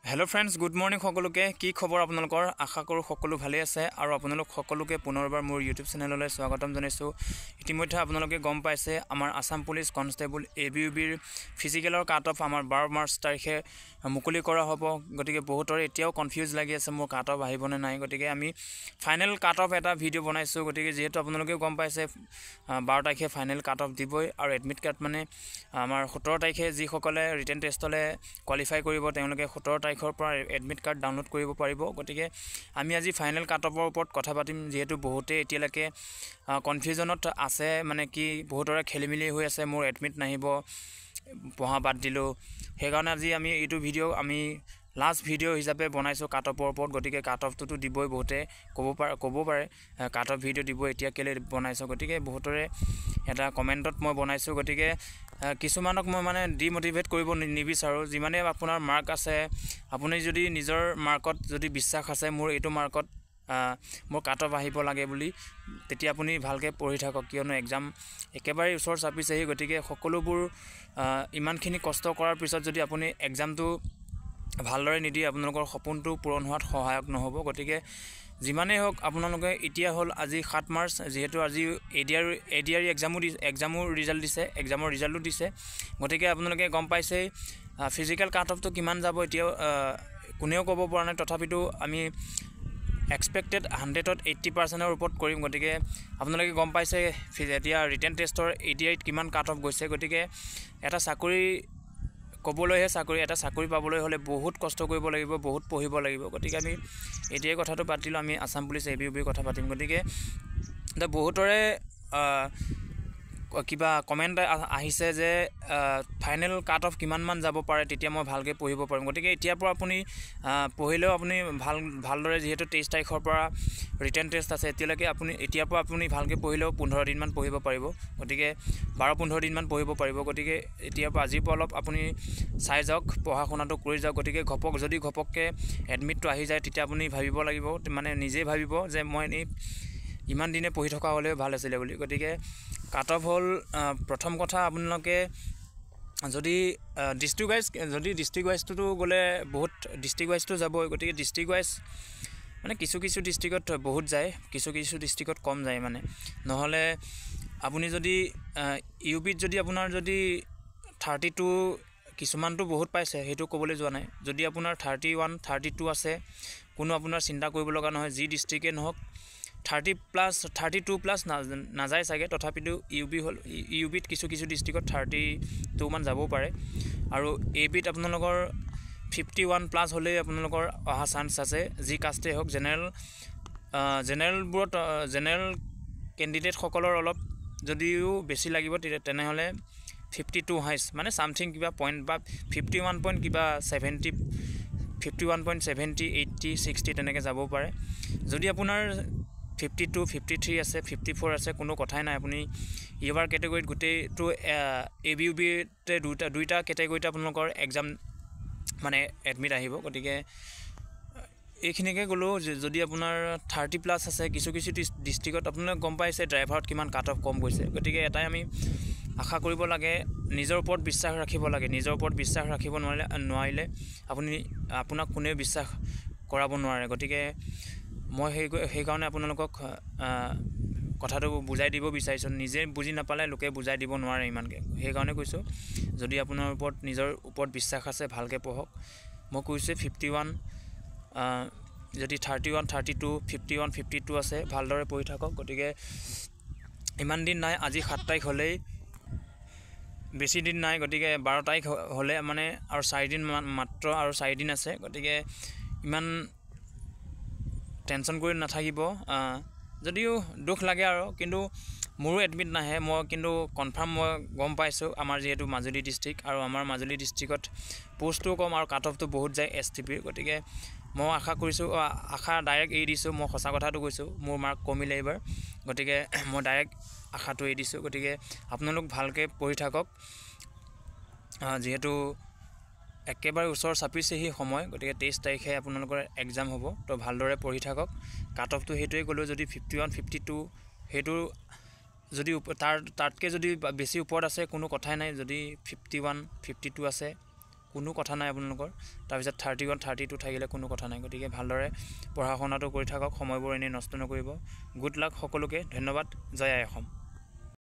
Hello friends good morning सकलोके की खबर आपनलोকৰ आशा करूँ सकलो ভালে আছে আৰু আপোনালোক সকলোকে পুনৰবাৰ মোৰ ইউটিউব চেনেললৈ স্বাগতম জনাইছো ইতিমধ্যে আপোনালোকে গম পাইছে আমাৰ আসাম পুলিচ কনষ্টেবল এবিউবিৰ ফিজিকেলৰ কাট অফ আমাৰ 12 মাৰ্চ তাৰিখে মুকলি কৰা হ'ব গতিকে বহুতৰে এতিয়াও কনফিউজ লাগি আছে মোৰ কাট অফ আহিবনে নাই গতিকে আমি ফাইনেল কাট অফ এটা ভিডিও বনাইছো গতিকে যেহেতু আপোনালোকে গম পাইছে 12 তাৰিখে ফাইনেল কাট অফ দিবই আৰু এডমিট কাৰ্ড মানে আমাৰ 17 তাৰিখে যি সকলে ৰিটেন টেষ্টলে কোৱালিফাই কৰিব তেওঁলোকে 17 তাৰিখৰ পৰা এডমিট কাৰ্ড ডাউনলোড কৰিব পাৰিব গতিকে আমি আজি ফাইনেল কাট অফৰ ওপৰত কথা পাতিম যেহেতু বহুতে এতিয়ালৈকে কনফিউজনত আছে মানে কি বহুতৰে খেলিমিলি হৈ আছে মোৰ এডমিট নাহিব পঢ়া বাদ দিলো হেগানে আজি আমি এইটো ভিডিও আমি লাষ্ট ভিডিও হিচাপে বনাইছো কাট অফৰ ওপৰত গতিকে কাট অফটো দিবই বহুতে ক'ব পাৰে কাট অফ ভিডিও দিব এতিয়া কেলে বনাইছো গতিকে বহুতৰে এটা কমেন্টত মই বনাইছো গতিকে কিছুমানক মই মানে ডিমোটিভেট কৰিব নিবিচাৰো যিমানে আপোনাৰ মাৰ্ক আছে আপুনি যদি নিজৰ মাৰ্কত যদি বিশ্বাস আছে মোৰ এইটো মাৰ্কত মোৰ কাট অফ আহিব লাগে বুলি তেতিয়া আপুনি ভালকে পঢ়ি থাকক কিয়নো এক্সাম একেবাৰে ওচৰ চাপিছেহি গতিকে সকলোবোৰ ইমানখিনি কষ্ট কৰাৰ পিছত যদি আপুনি এক্সামটো ভালদৰে নিদি আপোনালোকৰ সপোনটো পূৰণ হোৱাত সহায়ক নহব গতিকে যিমানে হোক আপোনালোকে এতিয়া হল আজি 7 মাৰ্চ যেহেতু আজি এডিআৰ এক্সামৰ ৰিজাল্টটো দিছে গতিকে আপোনালোকে গম পাইছে ফিজিক্যাল কাট অফটো কিমান যাব এতিয়া কোনেও ক'ব পৰা নাই তথাপিতো আমি এক্সপেক্টেড 100ত 80% ৰ ওপৰত কৰিম গতিকে আপোনালোকে গম পাইছে এতিয়া ৰিটেন টেষ্টৰ এডিআৰ কিমান কাট অফ গৈছে গতিকে এটা চাকৰি কবলৈহে এটা চাকৰি পাবলৈ হলে বহুত কষ্ট কৰিব লাগিব বহুত পঢ়িব লাগিব গতিকে আমি এতিয়াই কথাটো পাতিলো আমি আসাম পুলিচ এবিউবিৰ কথা পাতিম গতিকে বহুতৰে কিবা কমেন্ট আহিছে যে ফাইনেল কাট অফ কিমান মান যাব পাৰে তেতিয়া মই ভালকে পঢ়িব পাৰিম গতিকে এতিয়াৰ পৰা আপুনি পঢ়িলেও আপুনি ভালদৰে যেহেতু 23 তাৰিখৰ পৰা ৰিটেন টেষ্ট আছে এতিয়ালৈকে আপুনি এতিয়াৰ পৰা আপুনি ভালকে পঢ়িলেও 15 দিন মান পঢ়িব পাৰিব গতিকে 12-15 দিন মান পঢ়িব পাৰিব গতিকে এতিয়াৰ পৰা আজিৰ পৰা অলপ আপুনি চাই যাওক পঢ়া শুনাটো কৰি যাওক গতিকে যদি ঘপককে এডমিটটো আহি যায় তেতিয়া আপুনি ভাবিব লাগিব মানে নিজে ভাবিব যে মই ইমান দিনে পঢ়ি থকা হলে ভাল আছিল বুলি গতিকে কাট অফ হল প্ৰথম কথা আপোনালোকে যদি ডিস্ট্ৰিক্ট ওয়াইজটো গলে বহুত ডিস্ট্ৰিক্ট ওয়াইজটো যাব গতিকে ডিস্ট্ৰিক্ট ওয়াইজ মানে কিছু ডিস্ট্ৰিক্টত বহুত যায় কিছু ডিস্ট্ৰিক্টত কম যায় মানে নহলে আপুনি যদি ইউপিত যদি আপোনাৰ যদি 32 কিছুমানটো বহুত পাইছে হেতু কবলৈ যোৱা নাই যদি আপোনাৰ 31 32 আছে কোনো আপোনাৰ চিন্তা কৰিব লগা নহয় যি ডিস্ট্ৰিক্টে নহক 32+ না যায় সাগে তথাপিটো ইউবিত কিছু ডিস্ট্ৰিক্টত 32 মান যাব পাৰে আৰু এবিত আপোনালোকৰ 51+ হলে আপোনালোকৰ অহা চান্স আছে যি কাষ্টে হক জেনাৰেল ক্যান্ডিডেট সকলৰ অলপ যদিও বেছি লাগিব তেনেহলে 52 হাইস মানে সামথিং কিবা পইণ্ট বা 51 পইণ্ট কিবা 70 51.70 80 60 তেনেকে যাব পাৰে যদি আপোনাৰ 52 53 আছে 54 আছে কোনো কথাই নাই আপুনি ইউআৰ ক্যাটাগৰীত গুটেটো এবিউবি তে দুইটা ক্যাটাগৰীত আপোনালোকৰ এক্সাম মানে এডমিট আহিব গতিকে এইখিনিকে গলো যদি আপোনাৰ 30+ আছে কিছু ডিস্ট্ৰিক্টত আপোনালোকে গম পাইছে ড্ৰাইভাৰত কিমান কাট অফ কম গৈছে গতিকে এটাই আমি আশা কৰিব লাগে নিজৰ ওপৰত বিশ্বাস ৰাখিব লাগে নিজৰ ওপৰত বিশ্বাস ৰাখিব নোৱাৰিলে আপোনাক কোনে বিশ্বাস কৰাব নোৱাৰে গতিকে মই সেই কাৰণে আপোনালোকক কথাটো বুজাই দিব বিচাৰিছো নিজে বুজি নাপালে লোকে বুজাই দিব নোৱাৰে ইমানকে সেই কাৰণে কৈছো যদি আপোনাৰ ওপৰত নিজৰ ওপৰত বিশ্বাস আছে ভালকে পঢ়ক মই কৈছো 51 যদি 31 32 51 52 আছে ভালদৰে পঢ়ি থাকক গতিকে ইমান দিন নাই আজি 7 তাৰিখ হলেই বেছি দিন নাই গতিকে 12 তাৰিখ হলে মানে আৰু 4 দিন মাত্ৰ আৰু 4 দিন আছে গতিকে ইমান টেনশন কৰি নাথাকিব যদিও দুখ লাগে আৰু কিন্তু মোৰো এডমিট নাহে মই কিন্তু কনফাৰ্ম মই গম পাইছো আমাৰ যেহেতু মাজুলী ডিস্ট্ৰিক্ট আৰু আমাৰ মাজুলী ডিস্ট্ৰিক্টত পোষ্টটো কম আৰু কাট অফটো বহুত যায় এসটিপি গতিকে মই আশা কৰিছো আশা ডাইৰেক্ট এৰি দিছো মই সঁচা কথাটো কৈছো মোৰ মাৰ্ক কমিলে এবাৰ গতিকে মই ডাইৰেক্ট আশাটো এৰি দিছো গতিকে আপোনালোক ভালকে পঢ়ি থাকক যেহেতু একেবাৰে ওচৰ চাপিছেহি সময় গতিকে 23 তাৰিখে আপোনালোকৰ এক্সাম হ'ব তো ভালদৰে পঢ়ি থাকক কাট অফটো হেতুৱে গলো যদি 51 52 হেতু যদি তাতকে যদি বেছি ওপৰত আছে কোনো কথাই নাই যদি 51 52 আছে কোনো কথা নাই আপোনালোকৰ। তাৰপিছত 31 32 থাকিলে কোনো কথা নাই। গতিকে ভালদৰে পঢ়া শুনাটো কৰি থাকক, সময়বোৰ এনেই নষ্ট নকৰিব। গুড লাক সকলোকে, ধন্যবাদ। জয় আই অসম।